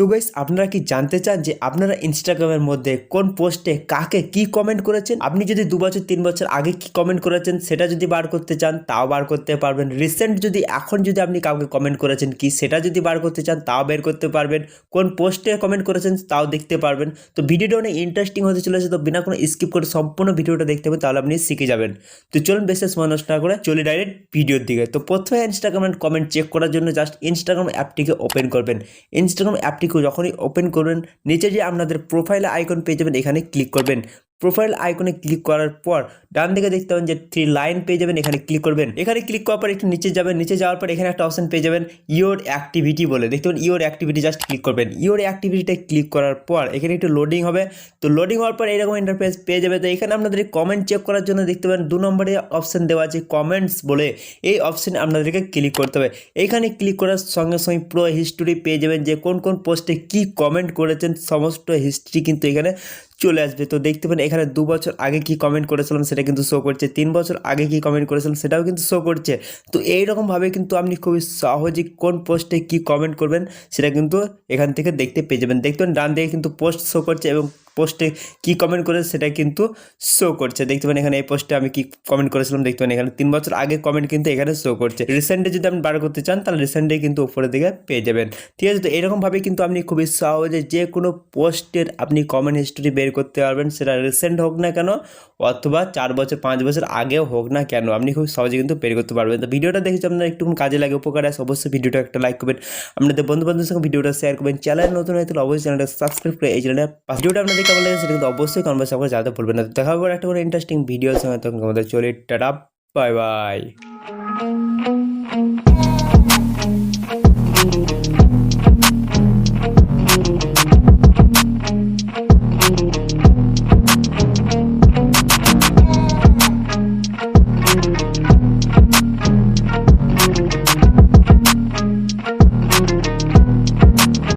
তো গাইস আপনারা কি জানতে চান যে আপনারা ইনস্টাগ্রামের মধ্যে কোন পোস্টে কাকে কি কমেন্ট করেছেন? আপনি যদি 2 বছর 3 বছর আগে কি কমেন্ট করেছেন সেটা যদি বার করতে চান তাও বার করতে পারবেন। রিসেন্ট যদি এখন যদি আপনি কাউকে কমেন্ট করেছেন কি সেটা যদি বার করতে চান তাও বের করতে পারবেন। কোন পোস্টে কমেন্ট করেছেন তাও দেখতে পারবেন। তো ভিডিওটা অনেক ইন্টারেস্টিং হতে চলেছে, তো বিনা কোনো স্কিপ করে সম্পূর্ণ ভিডিওটা দেখতে হবে, তাহলে আপনি শিখে যাবেন। তো চলুন বেশি সময় নষ্ট না করে চলি ডাইরেক্ট ভিডিওর দিকে। তো প্রথমে ইনস্টাগ্রামের কমেন্ট চেক করার জন্য জাস্ট ইনস্টাগ্রাম অ্যাপটিকে ওপেন করবেন। ইনস্টাগ্রাম অ্যাপটিকে যখনই ওপেন করবেন নিচে যে আপনাদের প্রোফাইল আইকন পেয়ে যাবেন, এখানে ক্লিক করবেন। প্রোফাইল আইকনে ক্লিক করার পর ডান দিকে দেখতে পাবেন যে 3 লাইন পেয়ে যাবেন, এখানে ক্লিক করবেন। এখানে ক্লিক করার পর একটু নিচে যাবেন, নিচে যাওয়ার পর এখানে একটা অপশন পেয়ে যাবেন ইওর অ্যাক্টিভিটি বলে, দেখতে পাবেন ইওর অ্যাক্টিভিটি, জাস্ট ক্লিক করবেন। ইওর অ্যাক্টিভিটিতে ক্লিক করার পর এখানে একটু লোডিং হবে। তো লোডিং হওয়ার পর এরকম ইন্টারফেস পেয়ে যাবে। তো এখানে আপনাদের কমেন্ট চেক করার জন্য দেখতে পাবেন 2 নম্বরে অপশন দেওয়া আছে কমেন্টস বলে, এই অপশনে আপনাদেরকে ক্লিক করতে হবে। এইখানে ক্লিক করার সঙ্গে সঙ্গে পুরো হিস্টোরি পেয়ে যাবেন যে কোন কোন পোস্টে কি কমেন্ট করেছেন, সমস্ত হিস্ট্রি কিন্তু এখানে চলে আসবে। তো দেখতে পাবেন এখানে 2 বছর আগে কি কমেন্ট করেছিলাম সেটা কিন্তু শো করছে, 3 বছর আগে কি কমেন্ট করেছিলাম সেটাও কিন্তু শো করছে। তো এইরকমভাবে কিন্তু আপনি খুবই সহজে কোন পোস্টে কি কমেন্ট করবেন সেটা কিন্তু এখান থেকে দেখতে পেয়ে যাবেন। দেখতে পাবেন ডান দিকে কিন্তু পোস্ট শো করছে এবং পোস্টে কি কমেন্ট করে সেটা কিন্তু শো করছে। দেখতে পাবেন এখানে এই পোস্টে আমি কি কমেন্ট করেছিলাম, দেখতে পাবেন এখানে 3 বছর আগে কমেন্ট কিন্তু এখানে শো করছে। রিসেন্টে যদি আপনি বার করতে চান তাহলে রিসেন্টে কিন্তু উপরের দিকে পেয়ে যাবেন। ঠিক আছে, তো এরকমভাবে কিন্তু আপনি খুবই সহজে যে কোনো পোস্টের আপনি কমেন্ট হিস্টোরি বের করতে পারবেন, সেটা রিসেন্ট হোক না কেন অথবা 4 বছর 5 বছর আগেও হোক না কেন, আপনি খুব সহজে কিন্তু বের করতে পারবেন। তো ভিডিওটা দেখে যদি আপনার একটু কাজে লাগে, উপকার আসে, অবশ্যই ভিডিওটা একটা লাইক করবেন, আপনাদের বন্ধু বান্ধবের সঙ্গে ভিডিওটা শেয়ার করবেন। চ্যানেল নতুন হয়ে তাহলে অবশ্যই চ্যানেলটা সাবস্ক্রাইব করে এই চ্যানেলে ভিডিওটা আপনাদের কেমন লাগে সেটা কিন্তু অবশ্যই কমেন্ট বক্সে জানাতে ভুলবেন না। দেখা হবে একটা কোনো ইন্টারেস্টিং ভিডিওর সঙ্গে, তখন আমাদের চলে টাটা বাই বাই।